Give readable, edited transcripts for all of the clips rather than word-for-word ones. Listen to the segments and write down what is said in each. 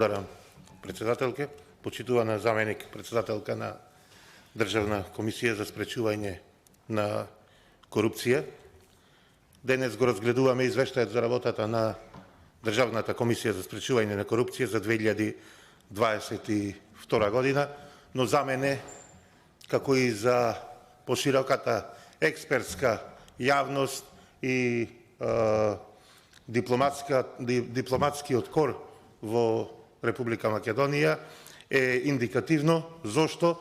Благодарам, председателке, почитувана заменик председателка на Државна комисија за спречување на корупција. Денес го разгледуваме извештајот за работата на Државната комисија за спречување на корупција за 2022 година, но за мене, како и за пошироката експертска јавност и дипломатскиот кор во Република Македонија е индикативно зошто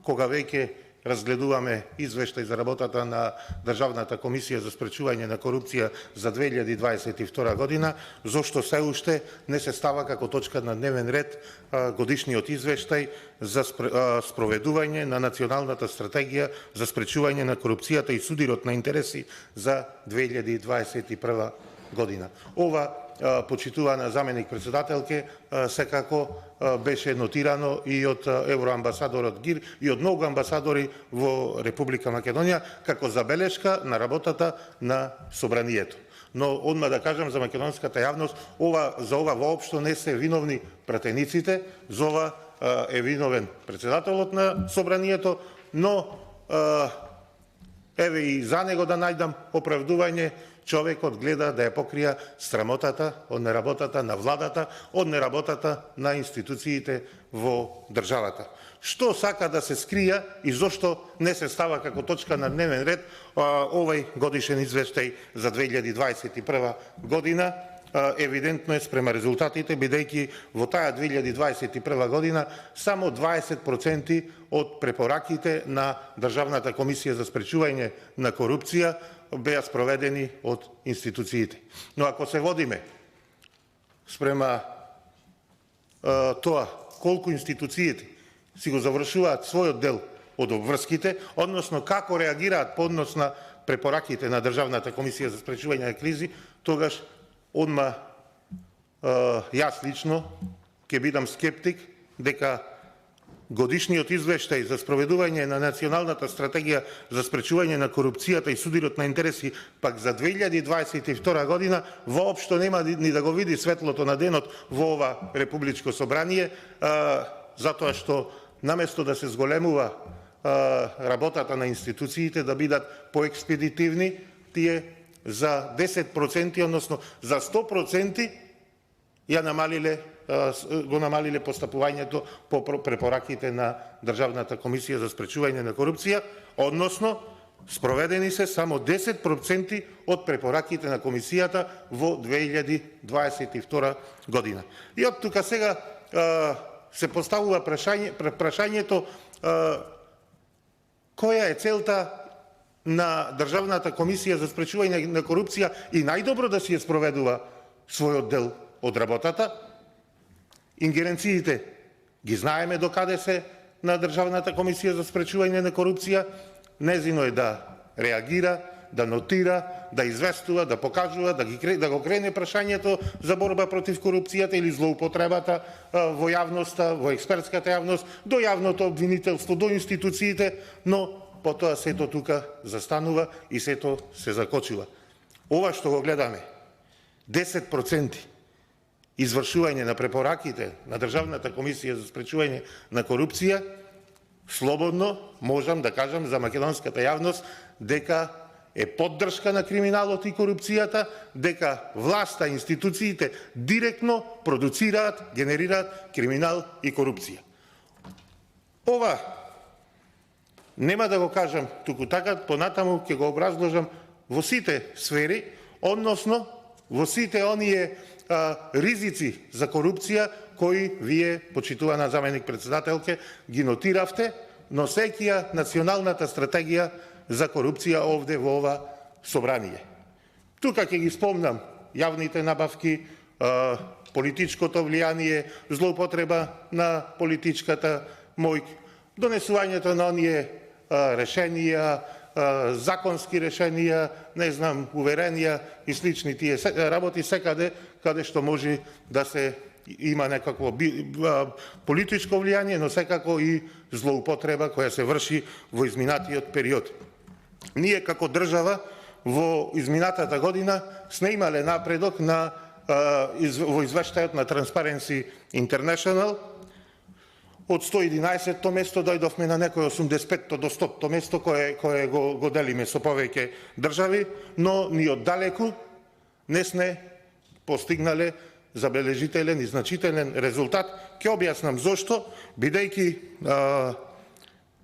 кога веќе разгледуваме извештај за работата на Државната комисија за спречување на корупција за 2022 година, зошто се уште не се става како точка на дневен ред годишниот извештај за спроведување на Националната стратегија за спречување на корупцијата и судирот на интереси за 2021 година. Ова, почитувана заменик председателке, секако беше нотирано и од евроамбасадорот Гир и од многу амбасадори во Република Македонија како забелешка на работата на Собранието. Но одма да кажам за македонската јавност, за ова воопшто не се виновни пратениците, за ова е виновен председателот на Собранието, но еве и за него да најдам оправдување, човекот гледа да ја покрија срамотата од неработата на владата, од неработата на институциите во државата. Што сака да се скрија и зошто не се става како точка на дневен ред овој годишен извештај за 2021 година, евидентно е спрема резултатите, бидејќи во таа 2021 година само 20% од препораките на Државната комисија за спречување на корупција беа спроведени од институциите. Но ако се водиме спрема тоа колку институциите си го завршуваат својот дел од обврските, односно како реагираат по однос на препораките на Државната комисија за спречување на кризи, тогаш одма јас лично ќе бидам скептик дека годишниот извештај за спроведување на Националната стратегија за спречување на корупцијата и судирот на интереси пак за 2022 година воопшто нема ни да го види светлото на денот во ова Републичко собрание, затоа што наместо да се зголемува работата на институциите, да бидат поекспедитивни, тие за 10%, односно за 100% го намалиле постапувањето по препораките на Државната комисија за спречување на корупција, односно спроведени се само 10% од препораките на комисијата во 2022 година. И од тука сега се поставува прашањето која е целта на Државната комисија за спречување на корупција и најдобро да си ја спроведува својот дел од работата. Ингеренциите ги знаеме докаде се на Државната комисија за спречување на корупција. Незино е да реагира, да нотира, да известува, да покажува, да го крене прашањето за борба против корупцијата или злоупотребата во јавноста, во експертската јавност, до јавното обвинителство, до институциите, но потоа сето тука застанува и сето се закочува. Ова што го гледаме, 10% извршување на препораките на Државната комисија за спречување на корупција, слободно можам да кажам за македонската јавност дека е поддршка на криминалот и корупцијата, дека власта, институциите директно продуцираат, генерираат криминал и корупција. Ова нема да го кажам туку така, понатаму ќе го образложам во сите сфери, односно во сите оние ризици за корупција кои вие, почитувана заменик председателке, ги нотиравте, носејќи Националната стратегија за корупција овде во ова собрание. Тука ќе ги спомнам јавните набавки, политичкото влијание, злоупотреба на политичката моќ, донесувањето на оние решенија, законски решенија, не знам, уверенија и слични тие работи секаде каде што може да се има некакво политичко влијание, но секако и злоупотреба која се врши во изминатиот период. Ние како држава во изминатата година сме имале напредок на во извештајот на Transparency International. Од 111-то место дојдовме на некој 85-то до 100-то место кое го делиме со повеќе држави, но ни оддалеку не сме постигнале забележителен и значителен резултат. Ќе објаснам зошто, бидејќи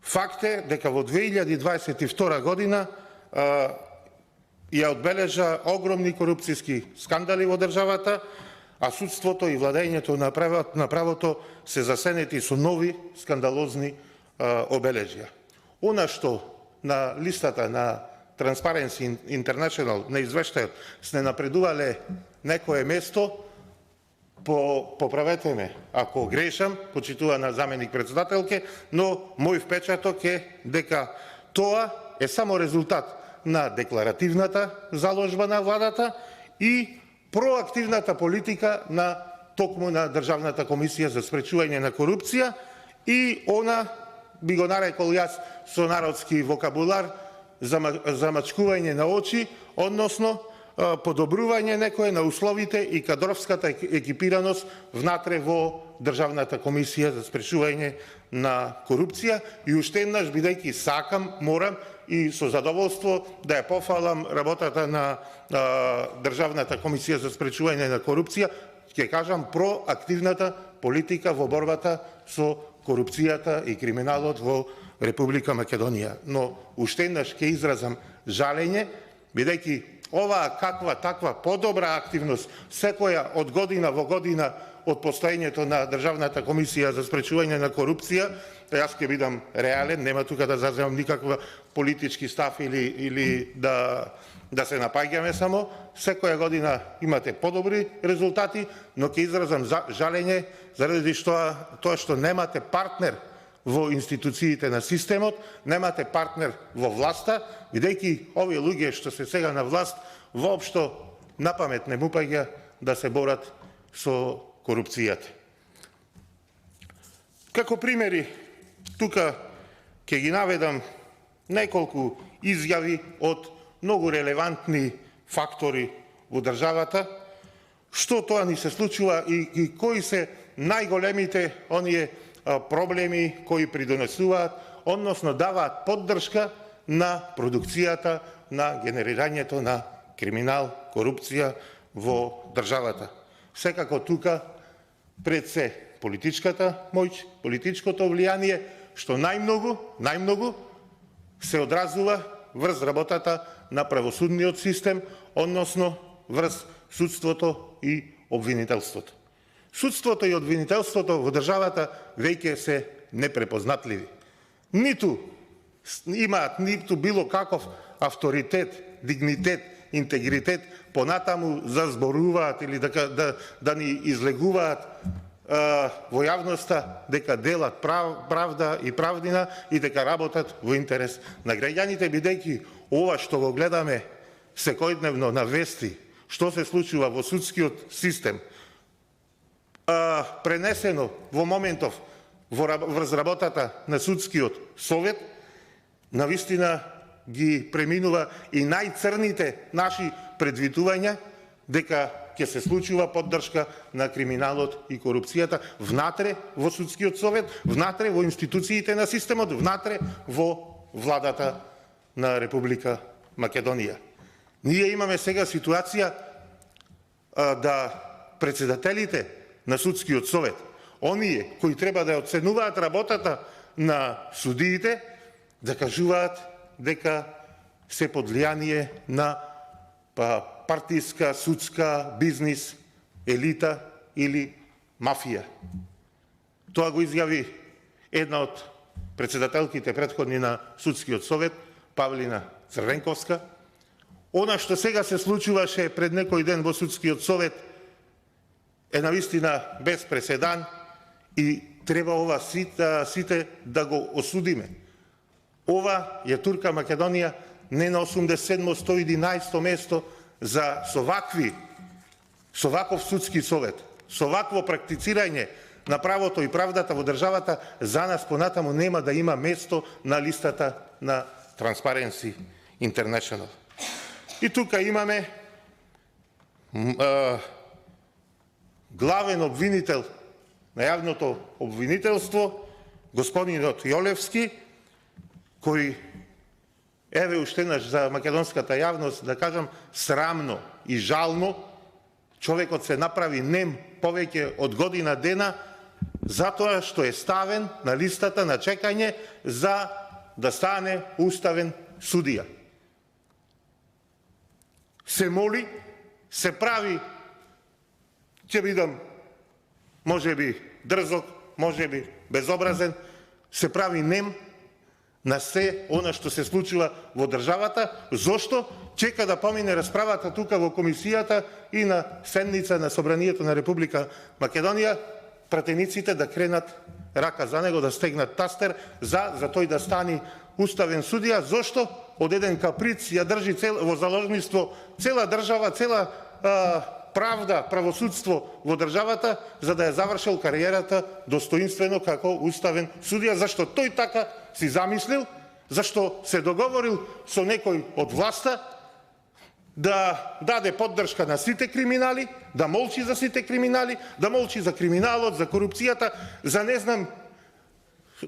факт е дека во 2022 година ја одбележа огромни корупцијски скандали во државата, а судството и владењето на правото се засенети со нови скандалозни обележја. Она што на листата на Transparency International на извештајот сме напредувале некое место, поправете ме ако грешам, почитувана заменик председателке, но мој впечаток е дека тоа е само резултат на декларативната заложба на владата и проактивната политика на токму на Државната комисија за спречување на корупција и она, би го нарекол јас со народски вокабулар, замачкување на очи, односно подобрување некое на условите и кадровската екипираност внатре во Државната комисија за спречување на корупција. И уште еднаш, бидејќи сакам, морам и со задоволство да ја пофалам работата на Државната комисија за спречување на корупција, ќе кажам проактивната политика во борбата со корупцијата и криминалот во Република Македонија. Но уште еднаш ќе изразам жалење, бидејќи оваа каква таква подобра активност секоја од година во година од постоењето на Државната комисија за спречување на корупција, јас ќе бидам реален, нема тука да заземам никаква политички став или да се напаѓаме само. Секоја година имате подобри резултати, но ќе изразам жалење заради тоа што немате партнер во институциите на системот, немате партнер во власта, бидејќи овие луѓе што се сега на власт воопшто напамет не му паѓа да се борат со корупцијата. Како примери, тука ќе ги наведам неколку изјави од многу релевантни фактори во државата, што тоа ни се случува и кои се најголемите оние проблеми кои придонесуваат, односно даваат поддршка на продукцијата, на генерирањето на криминал, корупција во државата. Секако тука пред се политичката моќ, политичкото влијание, што најмногу се одразува врз работата на правосудниот систем, односно врз судството и обвинителството. Судството и обвинителството во државата веќе се непрепознатливи. Ниту имаат ниту било каков авторитет, дигнитет, интегритет, понатаму зазборуваат или да ни излегуваат во јавноста дека делат правда и правдина и дека работат во интерес на граѓаните, бидејќи ова што го гледаме секојдневно на вести, што се случува во судскиот систем, пренесено во моментов врз работата на судскиот совет, навистина ги преминува и најцрните наши предвидувања дека ќе се случува поддршка на криминалот и корупцијата внатре во судскиот совет, внатре во институциите на системот, внатре во владата на Република Македонија. Ние имаме сега ситуација да председателите на судскиот совет, оние кои треба да оценуваат работата на судиите, да кажуваат дека се под влијание на партиска, судска, бизнис, елита или мафија. Тоа го изјави една од председателките претходни на судскиот совет, Павлина Црвенковска. Она што сега се случуваше пред некој ден во судскиот совет е навистина без преседан и треба ова сите да го осудиме. Ова ја турка Македонија не на 87-111 место со ваков судски совет, со вакво практицирање на правото и правдата во државата, за нас понатаму нема да има место на листата на Transparency International. И тука имаме главен обвинител на јавното обвинителство, господинот Јолевски, кој, еве уште еднаш за македонската јавност да кажам, срамно и жално, човекот се направи нем повеќе од година дена, затоа што е ставен на листата на чекање за да стане уставен судија. Се моли, се прави, ќе бидам можеби дрзок, можеби безобразен, се прави нем на се она што се случува во државата, зошто чека да помине расправата тука во комисијата и на седница на Собранието на Република Македонија, пратениците да кренат рака за него, да стегнат тастер за тој да стане уставен судија, зошто од еден каприц ја држи во заложништво цела држава, цела правда, правосудство во државата, за да ја завршил кариерата достоинствено како уставен судија, зашто тој така си замислил, зашто се договорил со некој од власта да даде поддршка на сите криминали, да молчи за сите криминали, да молчи за криминалот, за корупцијата, за не знам,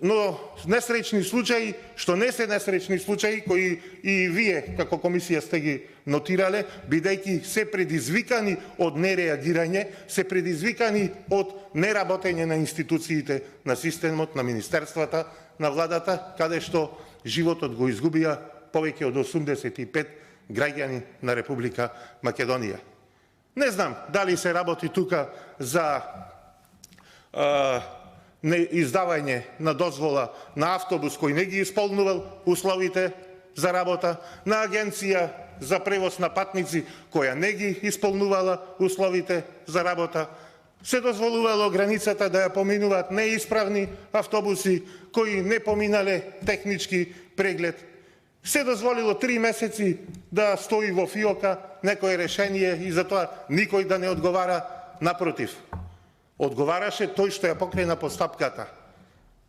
но несреќни случаи, што не се несреќни случаи, кои и вие како комисија сте ги нотирале, бидејќи се предизвикани од нереагирање, се предизвикани од неработење на институциите, на системот, на министерствата, на владата, каде што животот го изгубија повеќе од 85 граѓани на Република Македонија. Не знам дали се работи тука за издавање на дозвола на автобус кој не ги исполнувал условите за работа, на агенција за превоз на патници која не ги исполнувала условите за работа, се дозволувало границата да ја поминуваат неисправни автобуси кои не поминале технички преглед, се дозволило 3 месеци да стои во фиока некое решение и за тоа никој да не одговара, напротив. Одговараше тој што ја покрена постапката.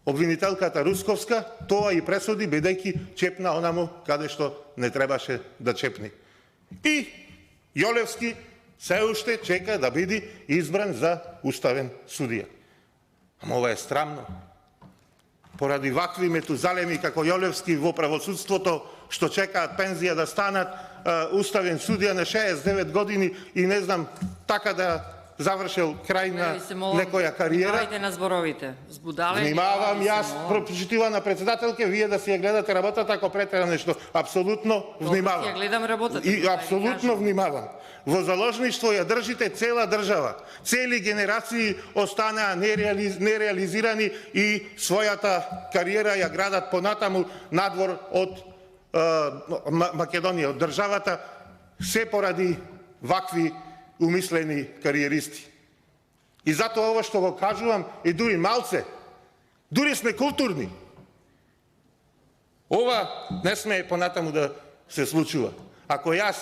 Обвинителката Русковска тоа и пресуди, бидејќи чепна онаму каде што не требаше да чепни. И Јолевски се уште чека да биде избран за уставен судија. Ама ова е срамно. Поради вакви метузалеми како Јолевски во правосудството, што чекаат пензија да станат уставен судија на 69 години и не знам, така да завршил крај на некоја кариера. Внимавајте на зборовите. Внимавам јас, прочитува на председателке, вие да си ја гледате работата ако претера нешто. Апсолутно внимавам. Ја гледам работата. И апсолутно внимавам. Во заложништво ја држите цела држава. Цели генерации останаа нереализирани и својата кариера ја градат понатаму надвор од Македонија, од државата, се поради вакви умислени кариеристи. И затоа ова што го кажувам е дури малце. Дури сме културни. Ова не сме понатаму да се случува. Ако јас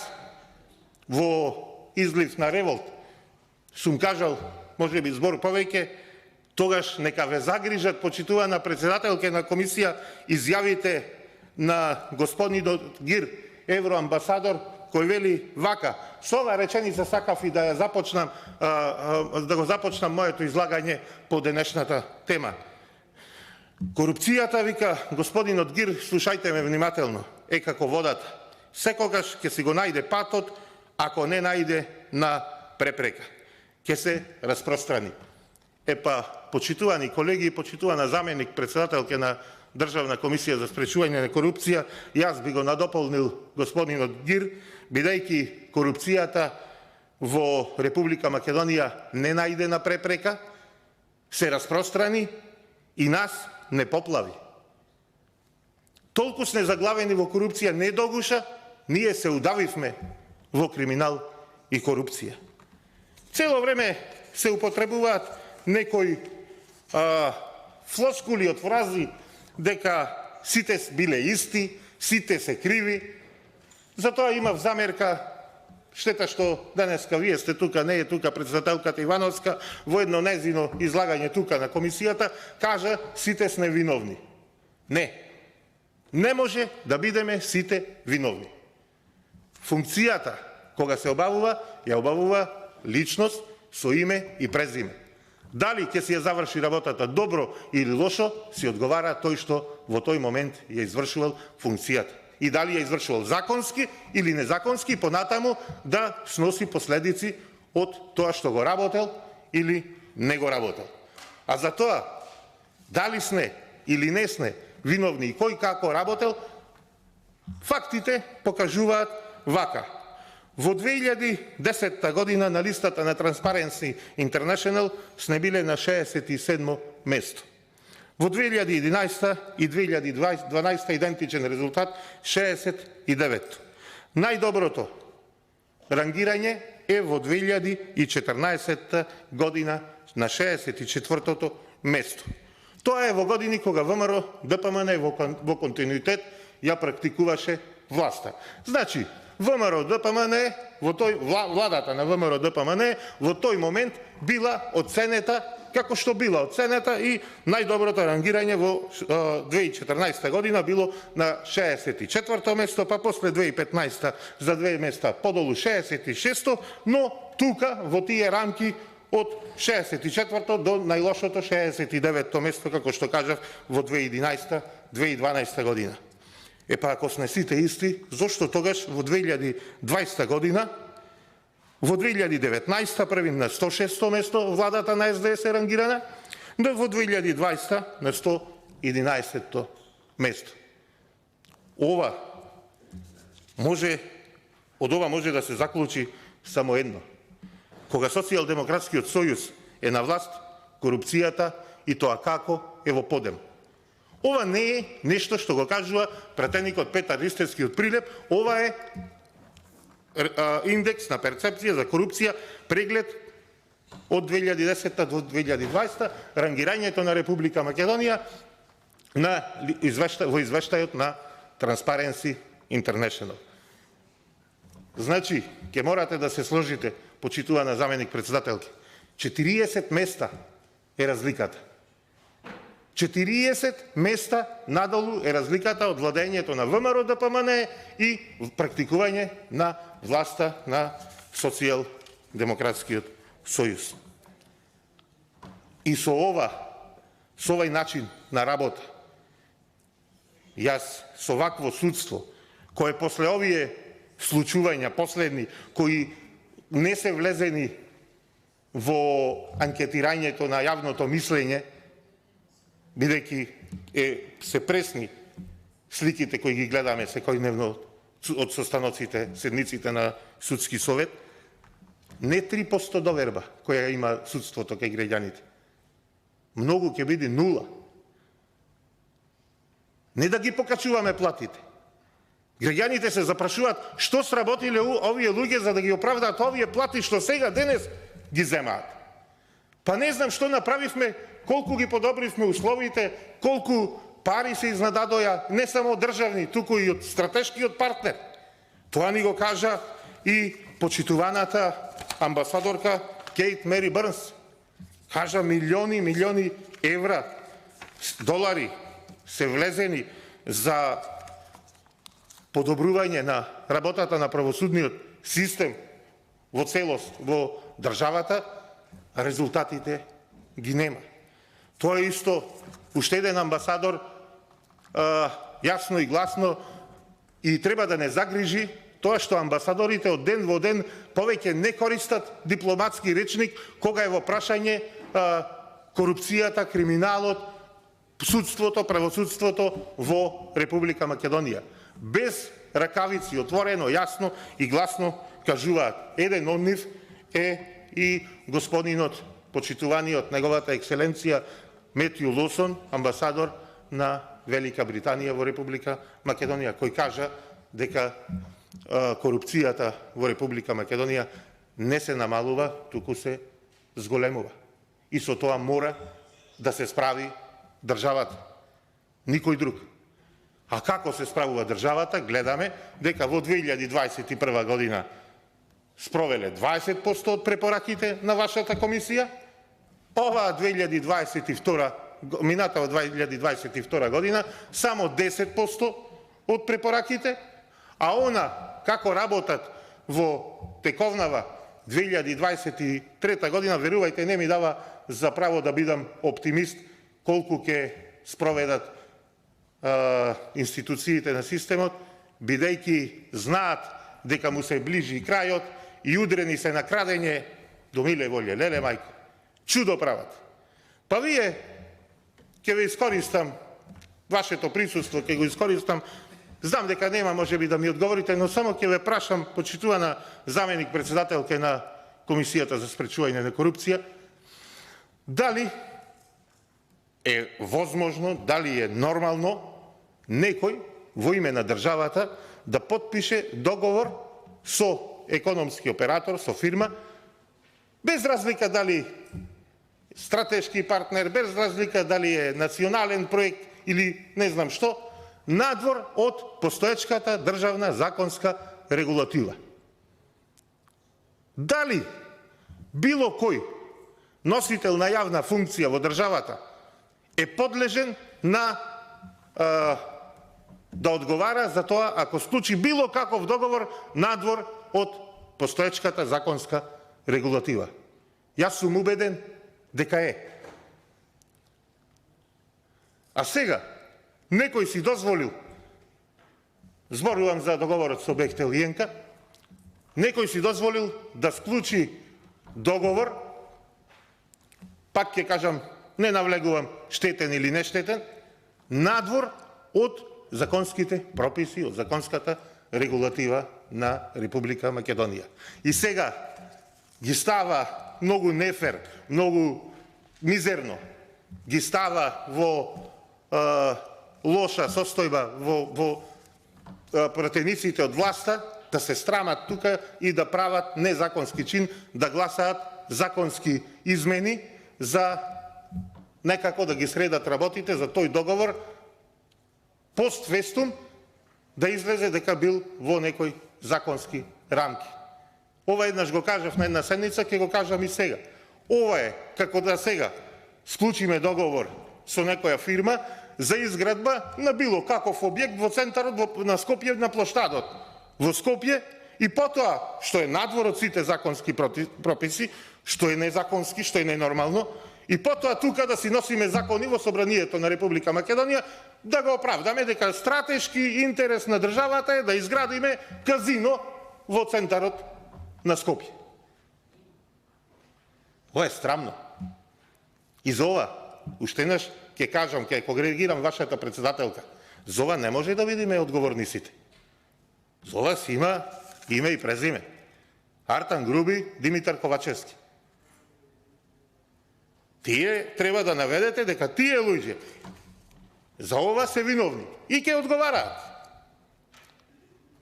во излив на револт сум кажал, можеби збор повеќе, тогаш нека ве загрижат почитувана председателке на комисија изјавите на господинот Гир, евроамбасадор, кој вели вака: со ова реченица сакав и да ја започнам, да го започнам моето излагање по денешната тема. Корупцијата, вика господинот Гир, слушајте ме внимателно, е како водата. Секогаш ќе си го најде патот, ако не најде на препрека. Ќе се распространи. Епа, почитувани колеги, почитувана заменик председателке на Државна комисија за спречување на корупција, јас би го надополнил господинот Гир, бидејќи корупцијата во Република Македонија не најде на препрека, се распространи и нас не поплави. Толку сме заглавени во корупција не догуша, ние се удавивме во криминал и корупција. Цело време се употребуваат некои флоскули од фрази дека сите биле исти, сите се криви. Затоа имав замерка, штета што денеска вие сте тука, не е тука председателката Ивановска, во едно незино излагање тука на комисијата, кажа сите сме виновни. Не. Не може да бидеме сите виновни. Функцијата, кога се обавува, ја обавува личност со име и презиме. Дали ќе си ја заврши работата добро или лошо, си одговара тој што во тој момент ја извршувал функцијата. И дали ја извршувал законски или незаконски, понатаму да сноси последици од тоа што го работел или не го работел. А за тоа, дали сме или не сме виновни и кој како работел, фактите покажуваат вака. Во 2010 година на листата на Transparency International сме биле на 67 место. Во 2011 и 2012 идентичен резултат 69. Најдоброто рангирање е во 2014 година на 64-то место. Тоа е во години кога ВМРО ДПМН во континуитет ја практикуваше власта. Значи, ВМРО ДПМН, владата на ВМРО ДПМН во тој момент била оценета како што била оценета и најдоброто рангирање во 2014 година било на 64-то место, па после 2015 за 2 места подолу 66-то, но тука во тие рамки од 64-то до најлошото 69-то место, како што кажав, во 2011-2012 година. Епа, ако сме сите исти, зошто тогаш во 2020 година, во 2019 првим на 106-то место владата на СДС е рангирана, да во 2020 на 111-то место. Од ова може да се заклучи само едно. Кога Социјалдемократскиот сојуз е на власт, корупцијата и тоа како е во подем. Ова не е нешто што го кажува пратеникот Петар Ристевски од Прилеп, ова е индекс на перцепција за корупција, преглед од 2010 до 2020, рангирањето на Република Македонија во извештајот на Transparency International. Значи, ќе морате да се сложите, почитувана заменик председателки, 40 места е разликата. 40 места надолу е разликата од владењето на ВМРО ДПМН и практикување на власта на Социјалдемократскиот сојуз. И со овој начин на работа, јас со вакво судство, кое после овие случувања последни, кои не се влезени во анкетирањето на јавното мислење, бидејќи се пресни сликите кои ги гледаме секојдневно од состаноците, седниците на судски совет, не 3% доверба која има судството кај граѓаните. Многу ќе биде 0. Не да ги покачуваме платите. Граѓаните се запрашуваат што сработиле овие луѓе за да ги оправдаат овие плати што сега денес ги земаат. Па не знам што направивме, колку ги подобривме условите, колку пари се изнададоја, не само државни, туку и од стратешкиот партнер. Тоа ни го кажа и почитуваната амбасадорка Кейт Мери Бърнс. Кажа милиони евра, долари се влезени за подобрување на работата на правосудниот систем во целост во државата, резултатите ги нема. Тоа е исто уште еден амбасадор јасно и гласно и треба да не загрижи тоа што амбасадорите од ден во ден повеќе не користат дипломатски речник кога е во прашање корупцијата, криминалот, судството, правосудството во Република Македонија. Без ракавици, отворено, јасно и гласно кажуваат. Еден од нив е и господинот, почитуваниот неговата екселенција Метју Лосон, амбасадор на Велика Британија во Република Македонија, кој кажа дека корупцијата во Република Македонија не се намалува, туку се зголемува. И со тоа мора да се справи државата. Никој друг. А како се справува државата? Гледаме дека во 2021 година спровеле 20% од препораките на вашата комисија, оваа 2022 година само 10% од препораките, а она како работат во тековнава 2023 година, верувајте, не ми дава за право да бидам оптимист колку ќе спроведат институциите на системот, бидејќи знаат дека му се ближи крајот и удрени се на крадење до миле волје. Леле мајко, чудо прават. Па вие, ќе ве искористам, вашето присуство ќе го искористам, знам дека нема може би да ми одговорите, но само ќе ве прашам, почитувана заменик председателка на Комисијата за спречување на корупција, дали е возможно, дали е нормално некој во име на државата да подпише договор со економски оператор, со фирма, без разлика дали стратешки партнер, без разлика дали е национален проект или не знам што, надвор од постоечката државна законска регулатива. Дали било кој носител на јавна функција во државата е подлежен на да одговара за тоа ако склучи било каков договор надвор од постоечката законска регулатива? Јас сум убеден дека е. А сега, некој си дозволил, зборувам за договорот со Бехтел и Енка, некој си дозволил да склучи договор, пак ќе кажам, не навлегувам штетен или нештетен, надвор од законските прописи, од законската регулатива на Република Македонија. И сега ги става многу нефер, многу мизерно, ги става во лоша состојба во пратениците од власта, да се страмат тука и да прават незаконски чин, да гласаат законски измени за некако да ги средат работите за тој договор, постфестум да излезе дека бил во некои законски рамки. Ова еднаш го кажав на една седница, ќе го кажам и сега. Ова е како да сега склучиме договор со некоја фирма за изградба на било каков објект во центарот на Скопје, на плоштадот во Скопје, и потоа, што е надвор од сите законски прописи, што е незаконски, што е ненормално, и потоа тука да си носиме закони во Собранието на Република Македонија, да го оправдаме дека стратешки интерес на државата е да изградиме казино во центарот на Скопје. Ова е срамно. И за ова, уште еднаш ќе кажам, ќе коригирам вашата председателка, за ова не може да видиме одговорниците. За ова си има име и презиме. Артан Груби, Димитар Ковачевски. Тие треба да наведете дека тие луѓе за ова се виновни и ќе одговараат.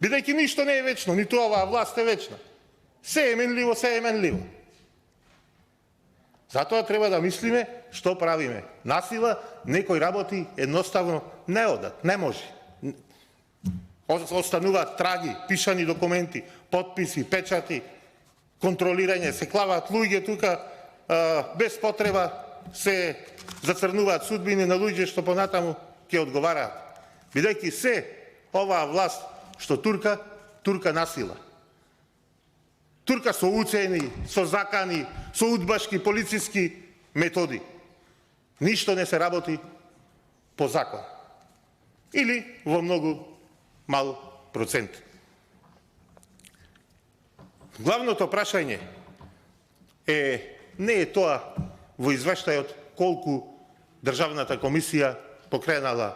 Бидејќи ништо не е вечно, ниту оваа власт е вечна. Се е менливо, се е менливо. Затоа треба да мислиме што правиме. Насила, некои работи едноставно не одат, не може. Остануваат траги, пишани документи, подписи, печати, контролирање, се клаваат луѓе тука, без потреба се зацрнуваат судбини на луѓе што понатаму ќе одговараат. Бидејќи се оваа власт што турка насила. Турка со уцени, со закани, со удбашки полициски методи. Ништо не се работи по закон. Или во многу мал процент. Главното прашање не е тоа во извештајот колку Државната комисија покренала,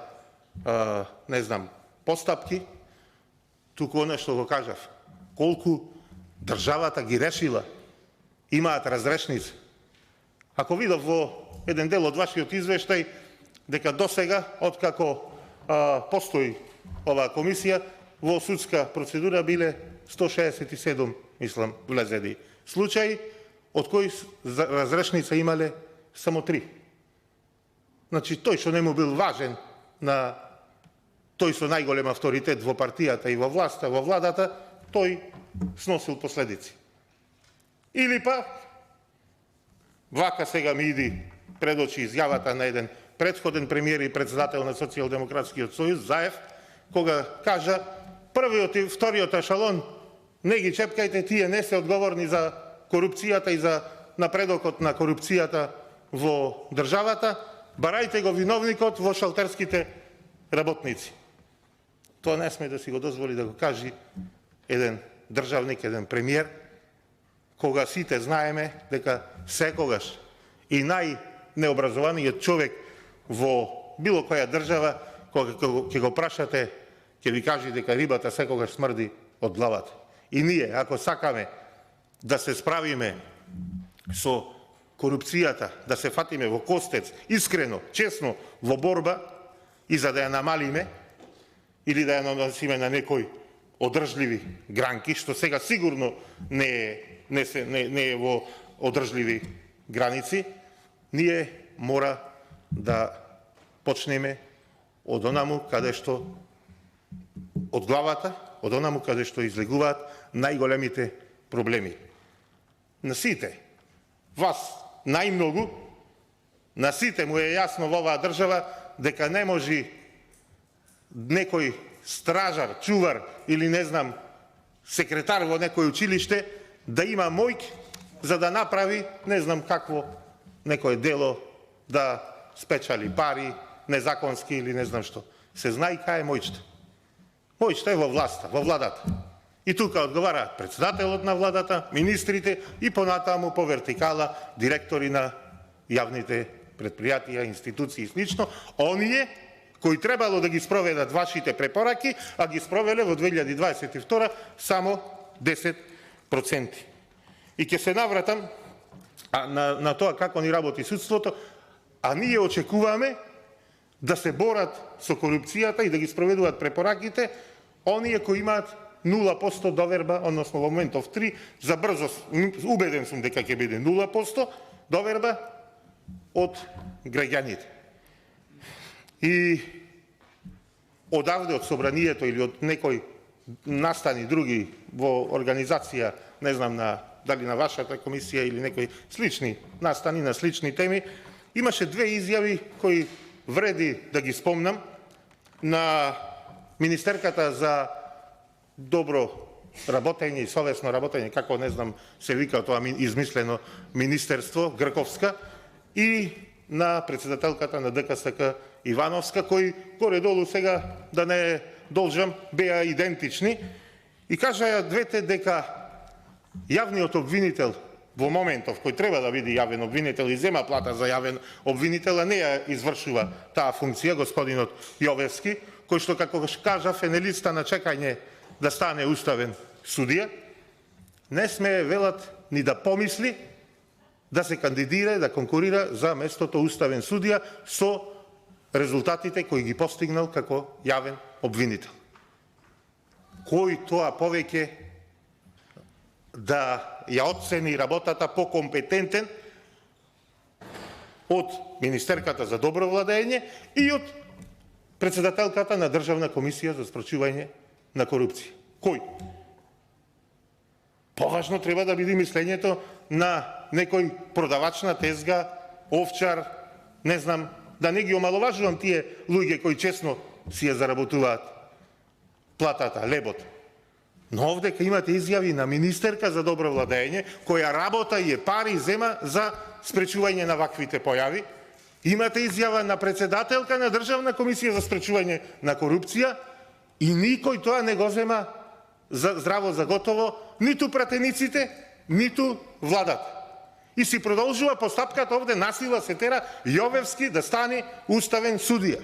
не знам, постапки, туку она што го кажав, колку државата ги решила, имаат разрешници. Ако видов во еден дел од вашиот извештај, дека досега, откако постои оваа комисија, во судска процедура биле 167, мислам, влезени случаи, од кои разрешница имале само 3. Значи, тој што не му бил важен на тој со најголем авторитет во партијата и во власта, во владата, тој сносил последици. Или па, вака сега ми иди пред очи изјавата на еден предходен премиер и председател на Социјалдемократскиот сојуз, Заев, кога кажа, првиот и вториот ешалон, не ги чепкајте, тие не се одговорни за корупцијата и за напредокот на корупцијата во државата, барајте го виновникот во шалтерските работници. Тоа не сме да си го дозволи да го кажи еден државник, еден премиер, кога сите знаеме дека секогаш и најнеобразованиот човек во било која држава, кога ќе го прашате, ќе ви кажи дека рибата секогаш смрди од главата. И ние, ако сакаме да се справиме со корупцијата, да се фатиме во костец, искрено, честно, во борба, и за да ја намалиме, или да ја наносиме на некои одржливи гранки, што сега сигурно не е во одржливи граници, ние мора да почнеме од онаму каде што од главата, од онаму каде што излегуваат најголемите проблеми. На сите, вас најмногу, на сите му е јасно во оваа држава дека не може некој стражар, чувар или не знам, секретар во некој училиште да има мојк за да направи не знам какво некое дело, да спечали пари, незаконски или не знам што. Се знае кај е мојчето. Мојчето е во власта, во владата. И тука одговара председателот на владата, министрите и понатаму по вертикала директори на јавните предпријатија, институции и слично, оние кои требало да ги спроведат вашите препораки, а ги спровеле во 2022 само 10%. И ќе се навратам на тоа како ни работи судството, а ние очекуваме да се борат со корупцијата и да ги спроведуваат препораките оние кои имаат 0% доверба, односно во моментов 3, за брзо, убеден сум дека ќе биде 0% доверба од граѓаните. И одавде од собранието или од некој настани други во организација, не знам дали на вашата комисија или некои слични настани на слични теми, имаше две изјави кои вреди да ги спомнам на министерката за добро работење и совесно работење, како не знам се вика тоа измислено министерство, Грковска, и на председателката на ДКСК Ивановска, кои горе-долу сега, да не должам, беа идентични, и кажаја двете дека јавниот обвинител во моментов кој треба да биде јавен обвинител и зема плата за јавен обвинител, а не ја извршува таа функција, господинот Јовевски, кој што, како кажав, е на листа на чекање да стане уставен судија, не смее, велат, ни да помисли да се кандидира, да конкурира за местото уставен судија со резултатите кои ги постигнал како јавен обвинител. Кој тоа повеќе да ја оцени работата покомпетентен од министерката за добро владење и од председателката на Државна комисија за спречување на корупција? Кој? Поважно треба да биде мислењето на некој продавач на тезга, овчар, не знам, да не ги омаловажувам тие луѓе кои честно си ја заработуваат платата, лебот. Но овде имате изјави на министерка за добро владење, која работа и пари зема за спречување на ваквите појави. Имате изјава на председателка на Државна комисија за спречување на корупција и никој тоа не го зема здраво за готово, ниту пратениците, ниту владата. И си продолжува постапката овде, насила се тера Јовевски да стане уставен судија.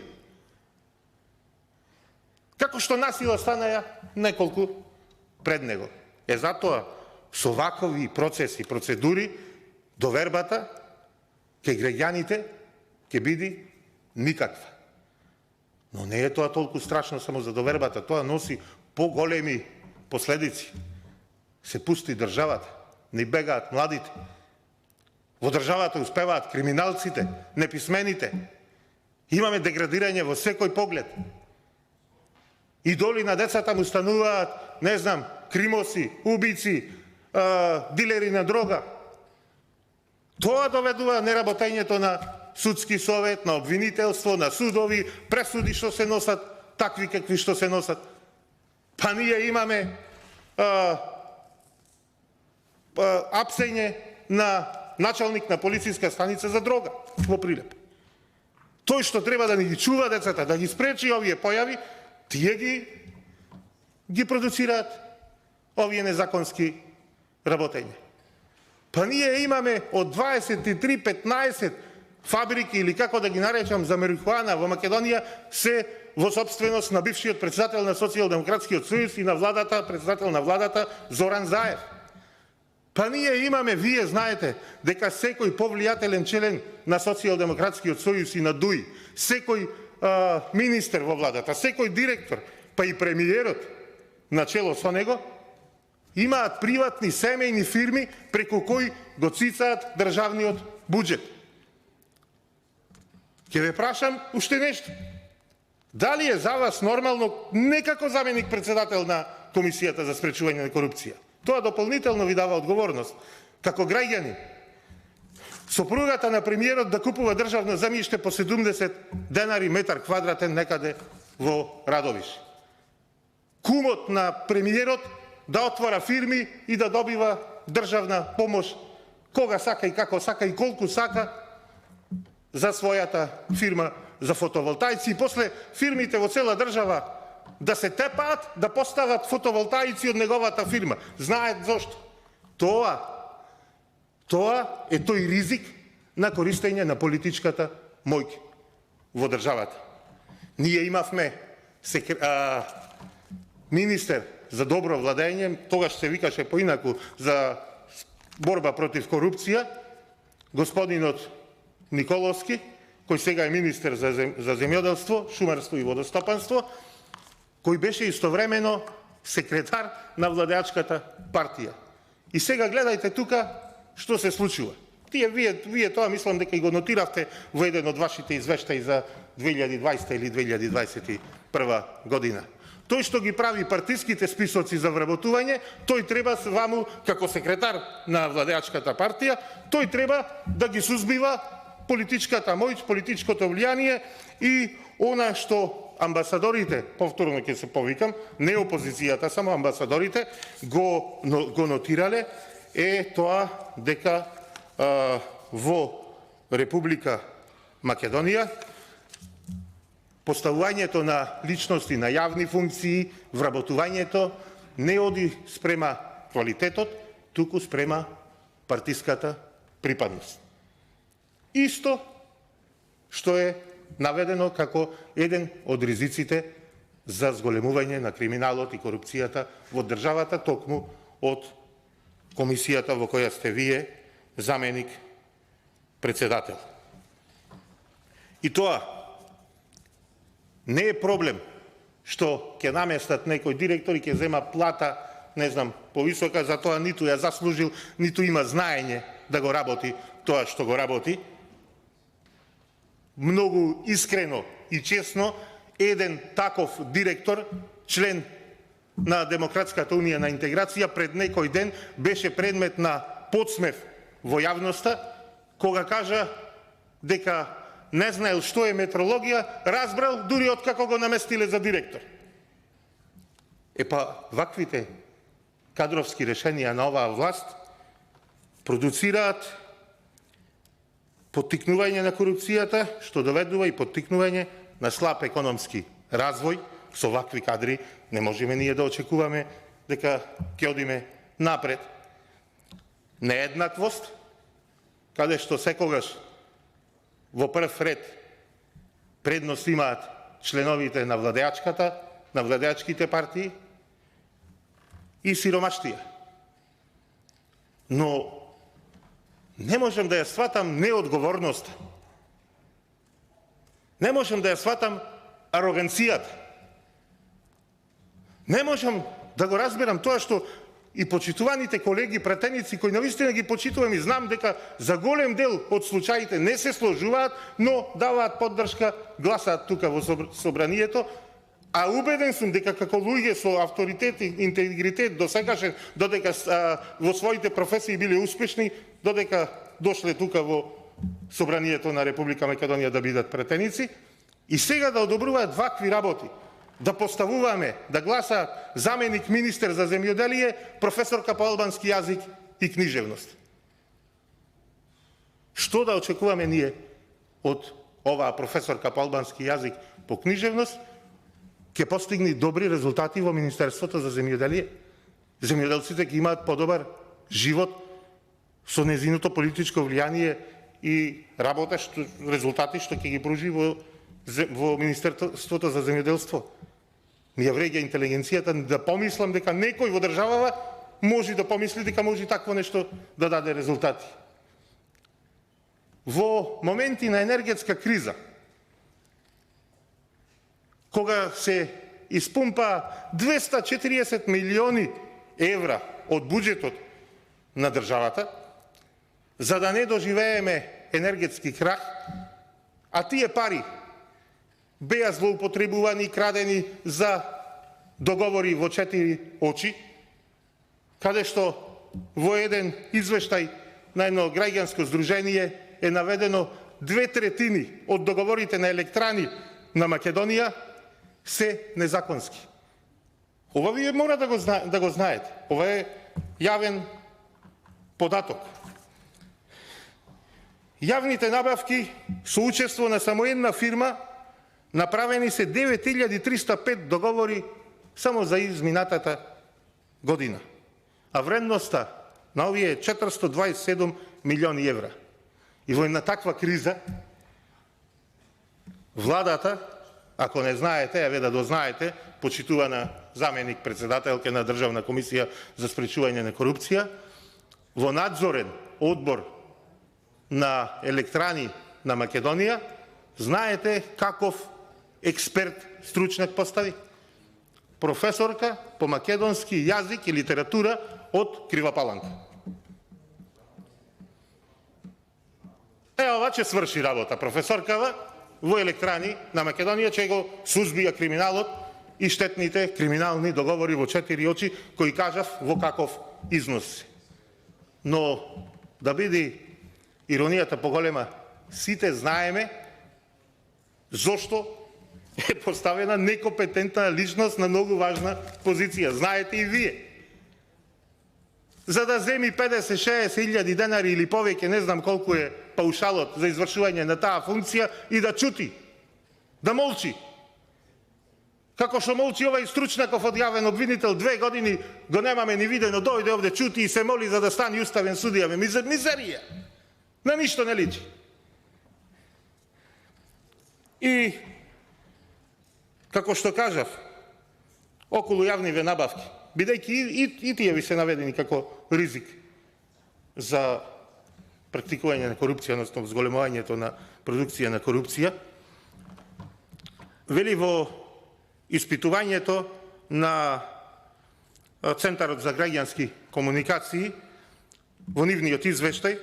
Како што насила станаја неколку пред него. Затоа со вакови процеси, процедури, довербата кај граѓаните ќе биде никаква. Но не е тоа толку страшно само за довербата, тоа носи поголеми последици. Се пусти државата, не бегаат младите. Во државата успеваат криминалците, неписмените. Имаме деградирање во секој поглед. Идоли на децата му стануваат, не знам, кримоси, убици, дилери на дрога. Тоа доведува неработењето на судски совет, на обвинителство, на судови, пресуди што се носат, такви какви што се носат. Па ние имаме апсење на началник на полицијска станица за дрога во Прилеп. Тој што треба да ни ги чува децата, да ги спречи овие појави, тие ги продуцираат овие незаконски работења. Па ние имаме од 23-15 фабрики, или како да ги наречам, за марихуана во Македонија, се во собственост на бившиот председател на Социјалдемократскиот сојуз и на владата, председател на владата Зоран Заев. Па ние имаме, вие знаете, дека секој повлијателен член на Социјалдемократскиот сојуз и на ДУИ, секој министер во владата, секој директор, па и премиерот начело со него, имаат приватни семејни фирми преку кои го цицаат државниот буџет. Ќе ве прашам уште нешто. Дали е за вас нормално, не како заменик председател на Комисијата за спречување на корупција, тоа дополнително ви дава одговорност, како граѓани, сопругата на премиерот да купува државно земјиште по 70 денари метар квадратен некаде во Радовиш. Кумот на премиерот да отвора фирми и да добива државна помош кога сака и како сака и колку сака за својата фирма за фотоволтаици, и после фирмите во цела држава да се тепаат, да постават фотоволтаици од неговата фирма. Знаат зошто. Тоа е тој ризик на користење на политичката моќ во државата. Ние имавме министер за добро владење, тогаш се викаше поинаку, за борба против корупција, господинот Николовски, кој сега е министер за земјоделство, шумарство и водостопанство, кој беше истовремено секретар на владеачката партија. И сега гледајте тука што се случува. Вие тоа мислам дека и го нотиравте во еден од вашите извештаи за 2020 или 2021 година. Тој што ги прави партиските списоци за вработување, тој треба ваму, како секретар на владеачката партија, тој треба да ги сузбива политичката моќ, политичкото влијание и она што амбасадорите, повторно ќе се повикам, не опозицијата, само амбасадорите, го нотирале, е тоа дека во Република Македонија поставувањето на личности на јавни функции, вработувањето не оди спрема квалитетот, туку спрема партиската припадност. Исто што е наведено како еден од ризиците за зголемување на криминалот и корупцијата во државата, токму од комисијата во која сте вие заменик председател. И тоа не е проблем што ќе наместат некој директор и ќе зема плата, не знам, повисока, за тоа ниту ја заслужил, ниту има знаење да го работи тоа што го работи. Многу искрено и честно, еден таков директор, член на Демократската унија на интеграција, пред некој ден беше предмет на подсмев во јавноста, кога кажа дека не знаел што е метрологија, разбрал дури од како го наместиле за директор. Епа, ваквите кадровски решенија на оваа власт продуцираат поттикнување на корупцијата, што доведува и поттикнување на слаб економски развој. Со вакви кадри не можеме ние да очекуваме дека ќе одиме напред. Нееднаквост, каде што секогаш во прв ред предност имаат членовите на владеачките партии, и сиромаштија. Но не можам да ја сватам неодговорноста. Не можам да ја сватам ароганцијата. Не можам да го разберам тоа што и почитуваните колеги пратеници, кои навистина ги почитувам и знам дека за голем дел од случаите не се сложуваат, но даваат поддршка, гласаат тука во собранието, а убеден сум дека како луѓе со авторитет и интегритет досегашен, додека во своите професии биле успешни, додека дошле тука во собранието на Република Македонија да бидат пратеници, и сега да одобруваат вакви работи, да поставуваме, да гласа заменик министер за земјоделие, професорка по албански јазик и книжевност. Што да очекуваме ние од оваа професорка по албански јазик по книжевност, ќе постигне добри резултати во Министерството за земјоделие. Земјоделците ќе имаат подобар живот со незиното политичко влијание и работа, резултати што ќе ги пружи во Министерството за земјоделство. Ми ја вреѓа интелигенцијата да помислам дека некој во државава може да помисли дека може такво нешто да даде резултати. Во моменти на енергетска криза, кога се испумпа 240 милиони евра од буџетот на државата, за да не доживееме енергетски крах, а тие пари беа злоупотребувани и крадени за договори во 4 очи, каде што во еден извештај на едно граѓанско здружение е наведено 2/3 од договорите на електрани на Македонија се незаконски. Ова вие мора да го знаете. Ова е јавен податок. Јавните набавки со учество на само една фирма направени се 9305 договори само за изминатата година. А вредноста на овие е 427 милиони евра. И во една таква криза, владата, ако не знаете, еве да дознаете, почитувана заменик председателка на Државна комисија за спречување на корупција, во надзорен одбор на електрани на Македонија, знаете каков експерт стручнак постави? Професорка по македонски јазик и литература од Крива Паланка. Ова ќе сврши работа професоркава во електрани на Македонија, че го сузбија криминалот и штетните криминални договори во 4 очи, кои кажав во каков износ. Но да биде иронијата поголема, сите знаеме зошто е поставена некомпетентна личност на многу важна позиција. Знаете и вие. За да земи 50-60 илјади денари или повеќе, не знам колку е паушалот за извршување на таа функција и да чути, да молчи. Како што молчи овај Стручнаков од јавен обвинител 2 години, го немаме ни видено, дојде овде, чути и се моли за да стане уставен судија. Мизерија. На ништо не личи. И, како што кажав, околу јавниве набавки, бидејќи и тие ви се наведени како ризик за практикување на корупција, односно зголемувањето на продукција на корупција, вели во испитувањето на Центарот за граѓански комуникации, во нивниот извештај,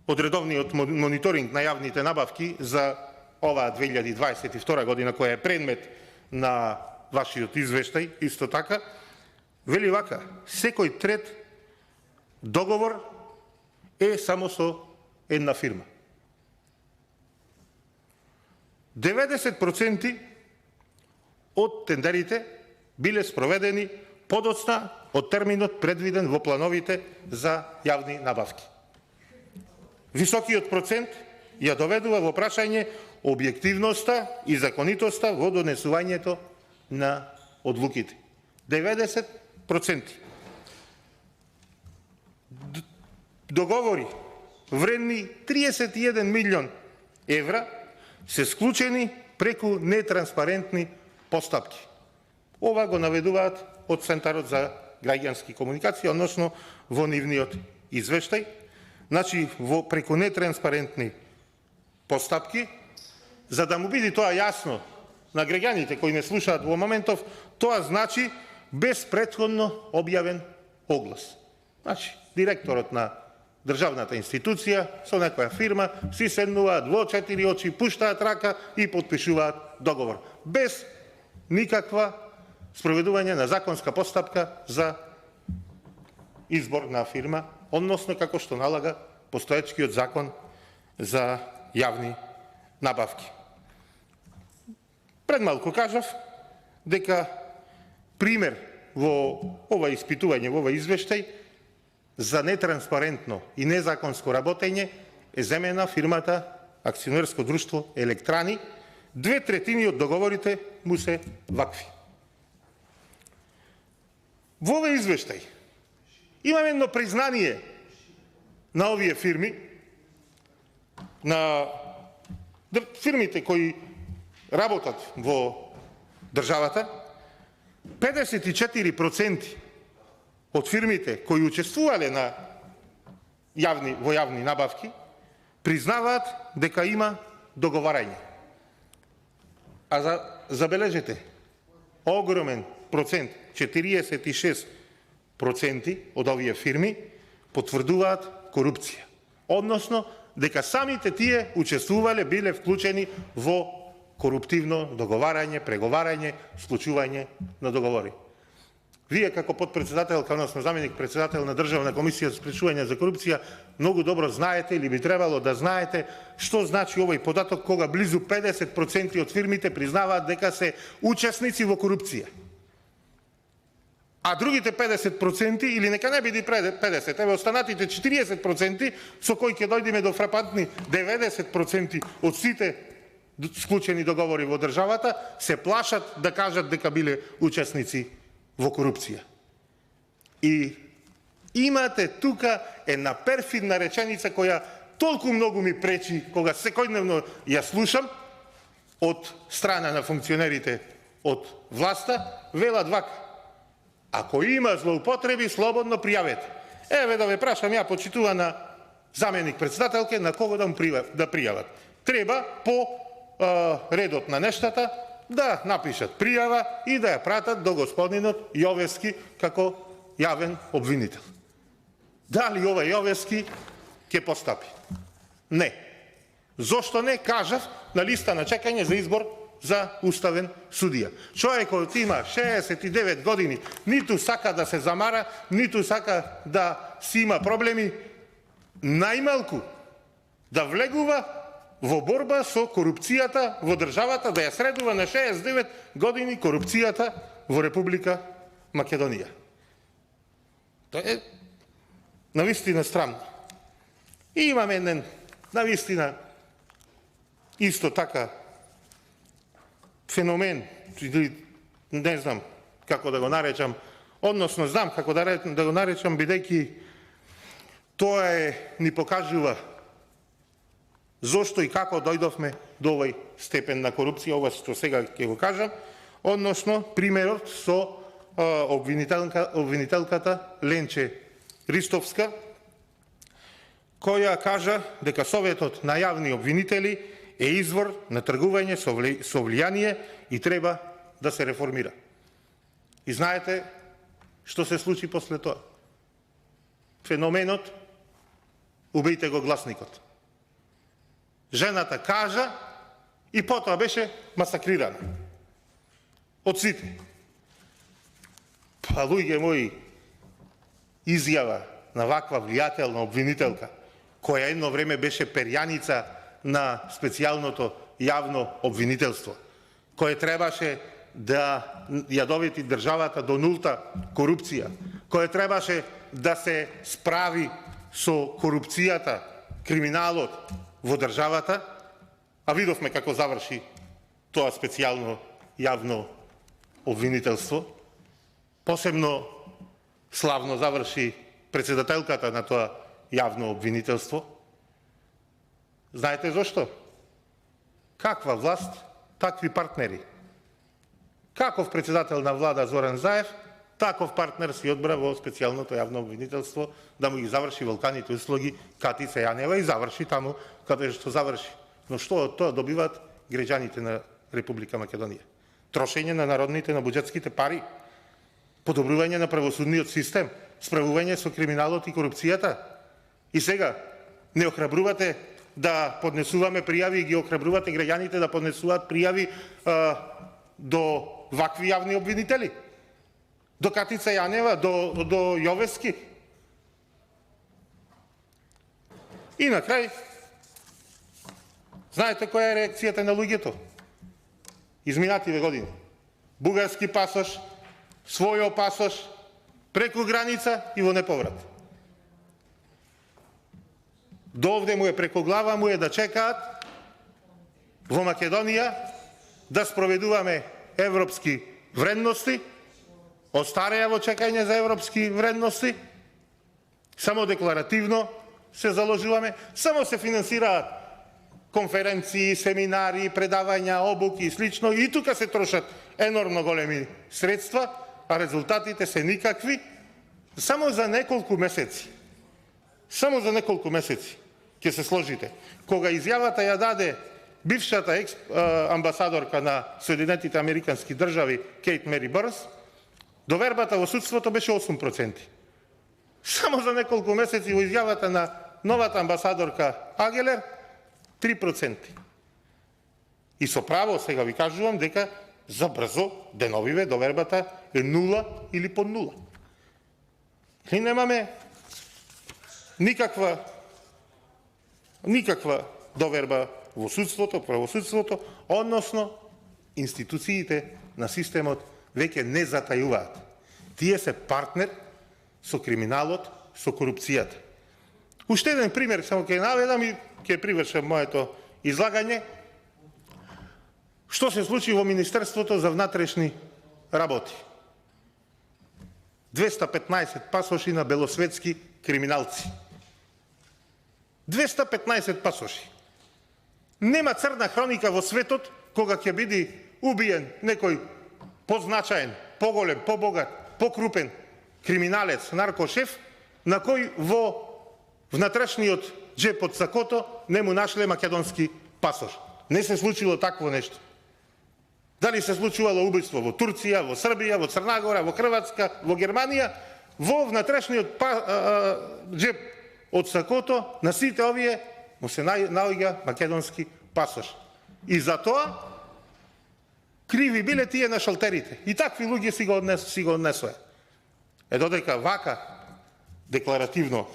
од редовниот мониторинг на јавните набавки за оваа 2022 година, која е предмет на вашиот извештај, исто така, вели вака: секој трет договор е само со една фирма. 90% од тендерите биле спроведени подоцна од терминот предвиден во плановите за јавни набавки. Високиот процент ја доведува во прашање објективноста и законитоста во донесувањето на одлуките. 90%. Договори вредни 31 милион евра се склучени преку нетранспарентни постапки. Ова го наведуваат од Центарот за граѓански комуникации, односно во нивниот извештај. Значи, преку нетранспарентни постапки, за да му биде тоа јасно на граѓаните кои не слушаат во моментов, тоа значи без претходно објавен оглас. Значи, директорот на државната институција со некоја фирма си седнуваат во 4 очи, пуштаат рака и потпишуваат договор. Без никаква спроведување на законска постапка за избор на фирма, односно како што налага постоечкиот закон за јавни набавки. Пред малку кажав дека пример во ова испитување, во ова извештај, за нетранспарентно и незаконско работење е земена фирмата акционерско друштво Електрани. 2/3 од договорите му се вакви. Во овој извештај имаме едно признание на овие фирми, на фирмите кои работат во државата. 54% од фирмите кои учествувале во јавни набавки признаваат дека има договарање. А забележете, огромен процент, 46% од овие фирми потврдуваат корупција. Односно, дека самите тие учествувале, биле вклучени во коруптивно договарање, преговарање, склучување на договори. Вие како подпредседателка, односно заменик председател на Државна комисија за спречување за корупција, многу добро знаете или би требало да знаете што значи овој податок кога близу 50% од фирмите признаваат дека се учесници во корупција. А другите 50%, или нека не биде 50%, еве останатите 40% со кои ќе дојдеме до фрапантни 90% од сите склучени договори во државата, се плашат да кажат дека биле учесници во корупција. И имате тука една перфидна реченица која толку многу ми пречи кога секојдневно ја слушам од страна на функционерите од власта, велат вака: ако има злоупотреби, слободно пријавете. Еве да ве прашам ја, почитувана заменик председателке, на кого да пријават. Треба по редот на нештата да напишат пријава и да ја пратат до господинот Јовевски како јавен обвинител. Дали овој Јовевски ќе постапи? Не. Зошто не? Кажав на листа на чекање за избор за уставен судија. Човекот има 69 години, ниту сака да се замара, ниту сака да си има проблеми, најмалку да влегува во борба со корупцијата во државата, да ја средува на 69 години корупцијата во Република Македонија. Тоа е навистина срамно. И имаме еден навистина исто така феномен, не знам како да го наречам, односно знам како да го наречам, бидејќи тоа ни покажува зошто и како дојдовме до овој степен на корупција, ова што сега ќе го кажам, односно примерот со обвинителката Ленче Ристовска, која кажа дека Советот на јавни обвинители е извор на тргување со влијание и треба да се реформира. И знаете што се случи после тоа? Феноменот убијте го гласникот. Жената кажа и потоа беше масакрирана од сите. Па, луѓе мои, изјава на ваква влијателна обвинителка, која едно време беше перјаница на специјалното јавно обвинителство, кој требаше да ја доведи државата до нулта корупција, кој требаше да се справи со корупцијата, криминалот во државата, а видовме како заврши тоа специјално јавно обвинителство. Посебно славно заврши председателката на тоа јавно обвинителство. Знаете зошто? Каква власт, такви партнери. Каков председател на влада Зоран Заев, таков партнер си одбра во специјалното јавно обвинителство да му ги заврши велканите услуги Катица Јанева и заврши таму каде што заврши. Но што од тоа добиваат граѓаните на Република Македонија? Трошење на народните, на буџетските пари, подобрување на правосудниот систем, справување со криминалот и корупцијата. И сега не охрабрувате да поднесуваме пријави и ги охрабрувате граѓаните да поднесуваат пријави до вакви јавни обвинители? До Катица Јанева, до Јовевски? И на крај, знаете која е реакцијата на луѓето? Изминативе години. Бугарски пасош, својо пасош, преку граница и во неповрат. Довде му е, преко глава му е да чекаат во Македонија да спроведуваме европски вредности, остареа во чекање за европски вредности, само декларативно се заложуваме, само се финансираат конференции, семинари, предавања, обуки и слично, и тука се трошат енормно големи средства, а резултатите се никакви, само за неколку месеци. Само за неколку месеци ќе се сложите. Кога изјавата ја даде бившата амбасадорка на Соединетите Американски држави Кейт Мери Бърнс, довербата во судството беше 8%. Само за неколку месеци во изјавата на новата амбасадорка Агелер 3%. И со право сега ви кажувам дека за брзо деновиве довербата е 0 или под 0. И немаме никаква доверба во судството, правосудството, односно институциите на системот веќе не затајуваат. Тие се партнер со криминалот, со корупцијата. Уште еден пример, само ќе наведам и ќе привршам моето излагање. Што се случи во Министерството за внатрешни работи? 215 пасоши на белосветски криминалци. 215 пасоши. Нема црна хроника во светот кога ќе биде убиен некој позначаен, поголем, побогат, покрупен криминалец, наркошеф, на кој во внатрешниот джеп од сакото не му нашле македонски пасош. Не се случило такво нешто. Дали се случувало убиство во Турција, во Србија, во Црна Гора, во Хрватска, во Германија, во внатрешниот джеп од сакото на сите овие му се наоѓа македонски пасош. И затоа криви биле тие на шалтерите. И такви луѓе си го однесоа. Е додека вака декларативно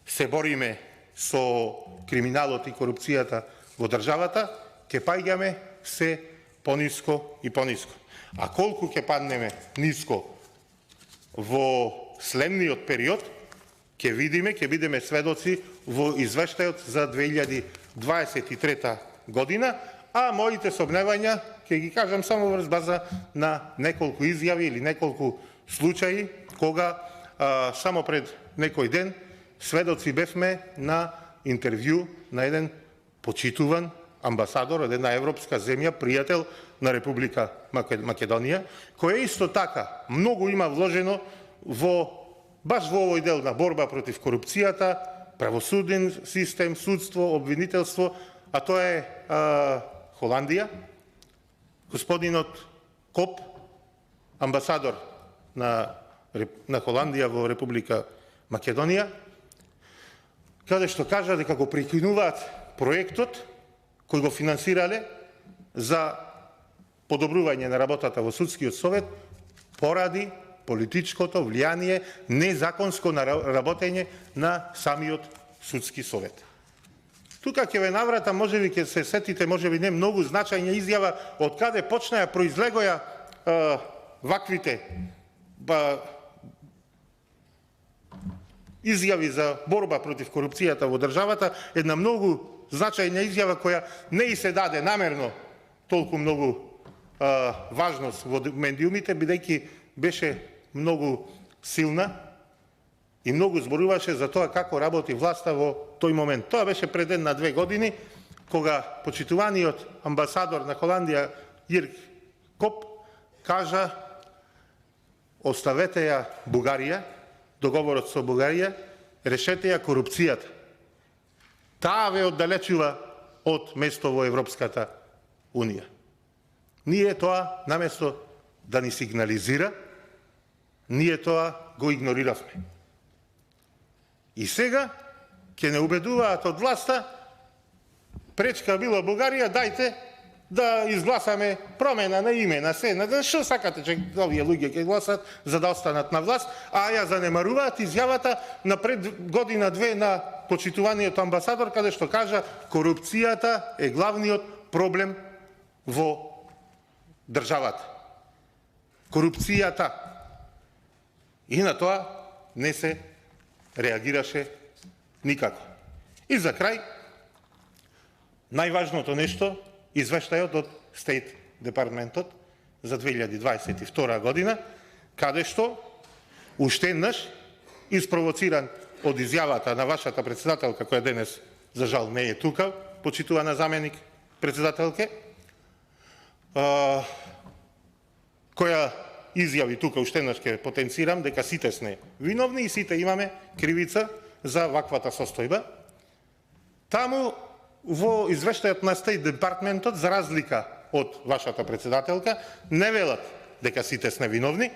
се бориме со криминалот и корупцијата во државата, ќе паѓаме се пониско и пониско. А колку ќе паднеме ниско во следниот период, ќе бидеме сведоци во извештајот за 2023 година, а моите сомневања ќе ги кажам само врз база на неколку изјави или неколку случаи, кога само пред некој ден сведоци бевме на интервју на еден почитуван амбасадор од една европска земја, пријател на Република Македонија, кој исто така многу има вложено баш во овој дел на борба против корупцијата, правосуден систем, судство, обвинителство, а тоа е Холандија. Господинот Коп, амбасадор на Холандија во Република Македонија, каде што кажа дека го прекинуваат проектот кој го финансирале за подобрување на работата во судскиот совет поради политичкото влијание, незаконско работење на самиот судски совет. Тука ќе ве наврата, можеби ќе се сетите, можеби не многу значајна изјава од каде почнаа произлегоја ваквите изјави за борба против корупцијата во државата, една многу значајна изјава која не и се даде намерно толку многу важност во медиумите, бидејќи беше многу силна и многу зборуваше за тоа како работи власта во тој момент. Тоа беше пред 1-2 години, кога почитуваниот амбасадор на Холандија Јирк Коп кажа: оставете ја Бугарија, договорот со Бугарија, решете ја корупцијата. Таа ве оддалечува од место во Европската Унија. Ние тоа, наместо да ни сигнализира, ние тоа го игнориравме. И сега ќе не убедуваат од власта, пречка било Бугарија, дајте да изгласаме промена на име, на се, на што сакате че овие луѓе ќе гласат за да останат на власт, а ја занемаруваат изјавата на пред година-две на почитуваниот амбасадор, каде што кажа корупцијата е главниот проблем во државата. Корупцијата. И на тоа не се реагираше никако. И за крај, најважното нешто, извештајот од Стейт Департментот за 2022 година, каде што уште еднаш испровоциран од изјавата на вашата председателка, која денес за жал не е тука, почитувана заменик председателке, која изјави тука уште еднаш ќе потенцирам дека сите сме виновни и сите имаме кривица за ваквата состојба. Таму во извештајот на Стейт Департментот, за разлика од вашата председателка, не велат дека сите сме виновни.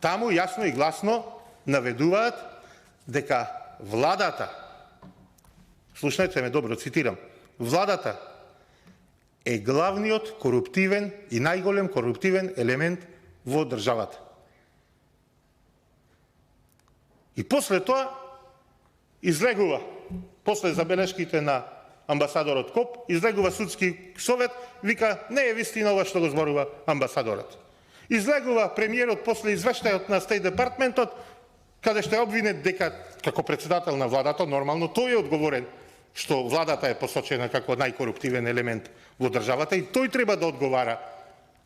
Таму јасно и гласно наведуваат дека владата, слушнете ме добро, цитирам, владата е главниот коруптивен и најголем коруптивен елемент во државата. И после тоа излегува, после забелешките на амбасадорот Коп, излегува судски совет, вика, не е вистина ова што го зборува амбасадорот. Излегува премиерот после извештајот на Стейт Департментот, каде што е обвинет дека, како председател на владата, нормално тој е одговорен што владата е посочена како најкоруптивен елемент во државата и тој треба да одговара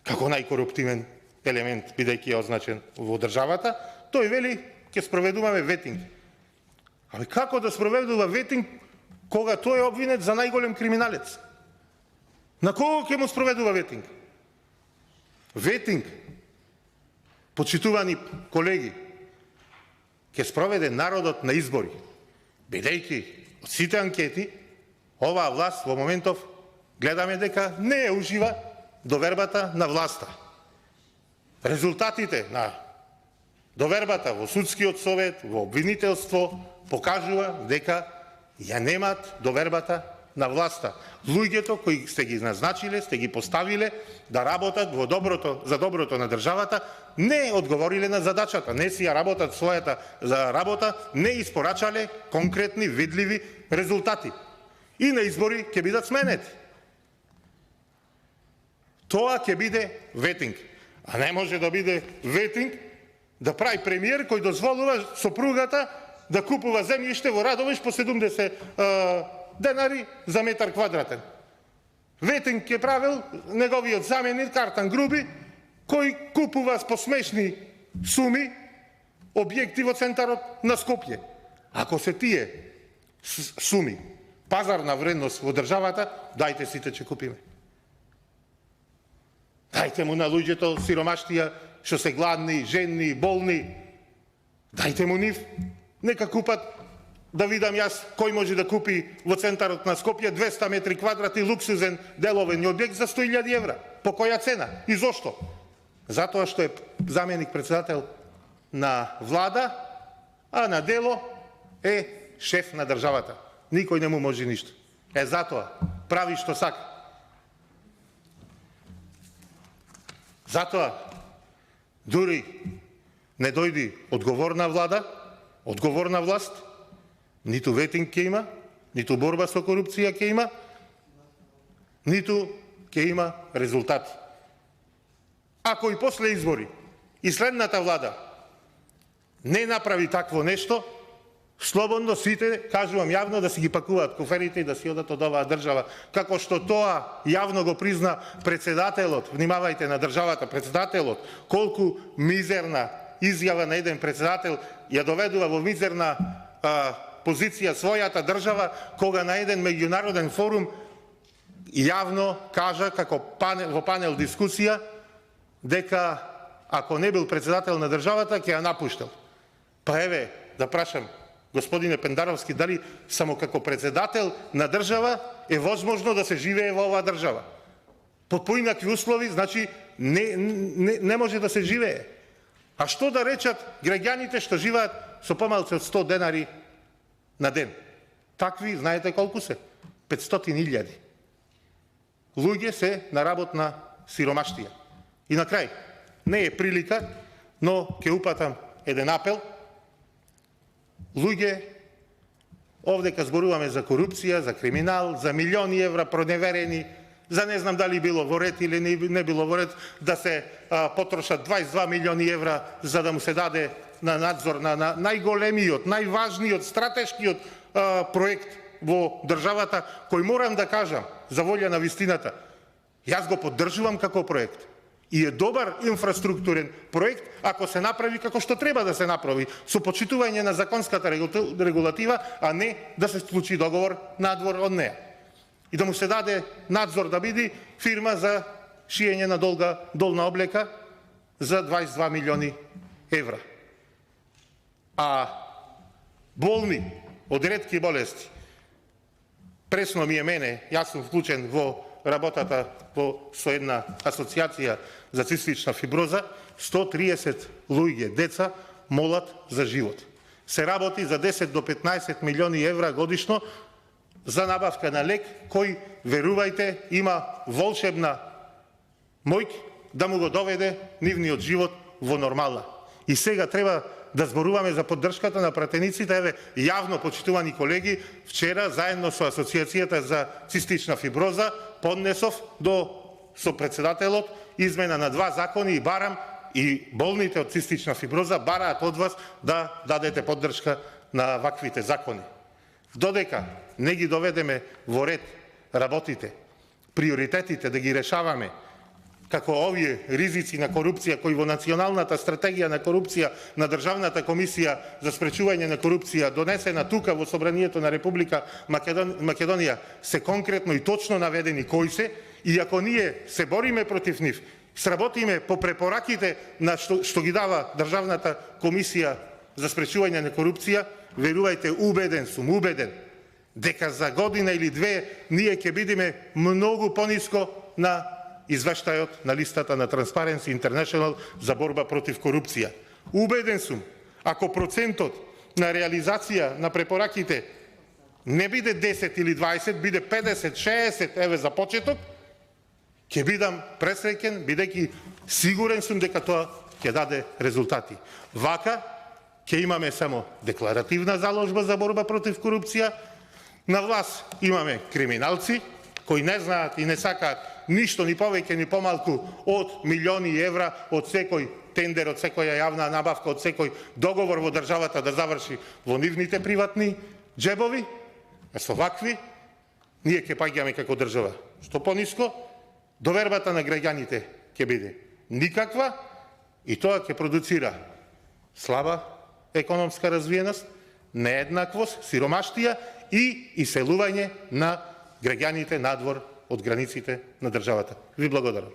како најкоруптивен елемент, бидејќи е означен во државата. Тој вели, ќе спроведуваме ветинг. Ами како да спроведува ветинг кога тој е обвинет за најголем криминалец? На кого ќе му спроведува ветинг? Ветинг, почитувани колеги, ќе спроведе народот на избори, бидејќи од сите анкети оваа власт во моментов гледаме дека не ја ужива довербата на власта. Резултатите на довербата во судскиот совет, во обвинителство, покажува дека ја немаат довербата на власта. Луѓето кои сте ги назначиле, сте ги поставиле да работат во доброто, за доброто на државата, не одговориле на задачата, не си ја работат својата за работа, не испорачале конкретни, видливи резултати. И на избори ќе бидат сменети. Тоа ќе биде ветинг. А не може да биде ветинг да прави премиер кој дозволува сопругата да купува земјиште во Радовиш по 70 денари за метар квадратен. Ветинг ќе правил неговиот заменик Картан Груби, кој купува по смешни суми објекти во центарот на Скопје. Ако се тие суми пазарна вредност во државата, дајте сите ќе купиме. Дајте му на луѓето сиромаштија, што се гладни, женни, болни. Дајте му нив. Нека купат, да видам јас кој може да купи во центарот на Скопје 200 метри квадрати луксузен деловен објект за 100.000 евра. По која цена? И зошто? Затоа што е заменик председател на влада, а на дело е шеф на државата. Никој не му може ништо. Е затоа прави што сака. Затоа дури не дојди одговорна влада, одговорна власт, ниту ветинг ќе има, ниту борба со корупција ќе има, ниту ќе има резултати. Ако и после избори и следната влада не направи такво нешто, слободно сите, кажувам јавно, да си ги пакуваат куферите и да си одат од оваа држава. Како што тоа јавно го призна председателот, внимавајте на државата, председателот, колку мизерна изјава на еден председател ја доведува во мизерна позиција својата држава, кога на еден меѓународен форум јавно кажа, како во панел дискусија, дека ако не бил председател на државата, ќе ја напуштал. Па еве, да прашам, господине Пендаровски, дали само како председател на држава е возможно да се живее во оваа држава? Под поинакви услови, значи, не може да се живее. А што да речат граѓаните што живеат со помалку од 100 денари на ден? Такви, знаете колку се? 500.000. Луѓе се на работна сиромаштија. И на крај, не е прилика, но ќе упатам еден апел. Луѓе, овдека зборуваме за корупција, за криминал, за милиони евра проневерени, за не знам дали било во ред или не било во ред, да се потрошат 22 милиони евра за да му се даде на надзор на најголемиот, најважниот, стратешкиот проект во државата, кој морам да кажам, за волја на вистината, јас го поддржувам како проект. И е добар инфраструктурен проект, ако се направи како што треба да се направи, со почитување на законската регулатива, а не да се склучи договор надвор од неа. И да му се даде надзор да биде фирма за шиење на долна облека за 22 милиони евра. А болни од ретки болести, пресно ми е мене, јас сум вклучен во работата со една асоциација за цистична фиброза, 130 луѓе, деца, молат за живот. Се работи за 10 до 15 милиони евра годишно за набавка на лек, кој, верувајте, има волшебна моќ да му го доведе нивниот живот во нормална. И сега треба да зборуваме за поддршката на пратениците. Еве, јавно, почитувани колеги, вчера, заедно со Асоциацијата за цистична фиброза, поднесов со председателот измена на 2 закони и барам и болните од цистична фиброза бараат од вас да дадете поддршка на ваквите закони. Додека не ги доведеме во ред работите, приоритетите да ги решаваме, како овие ризици на корупција кои во националната стратегија на корупција на Државната комисија за спречување на корупција донесена тука во Собранието на Република Македонија се конкретно и точно наведени кои се, и ако ние се бориме против нив, сработиме по препораките на што ги дава Државната комисија за спречување на корупција, верувајте, убеден дека за година или две ние ќе бидеме многу пониско на извештајот на листата на Transparency International за борба против корупција. Убеден сум, ако процентот на реализација на препораките не биде 10 или 20, биде 50, 60, еве за почеток, ќе бидам пресреќен, бидејќи сигурен сум дека тоа ќе даде резултати. Вака ќе имаме само декларативна заложба за борба против корупција, на власт имаме криминалци кои не знаат и не сакаат ништо ни повеќе ни помалку од милиони евра од секој тендер, од секоја јавна набавка, од секој договор во државата да заврши во нивните приватни џебови. А со вакви ние ќе паѓаме како држава. Што пониско, довербата на граѓаните ќе биде никаква и тоа ќе продуцира слаба економска развиеност, нееднаквост, сиромаштија и иселување на граѓаните надвор од границите на државата. Ви благодарам.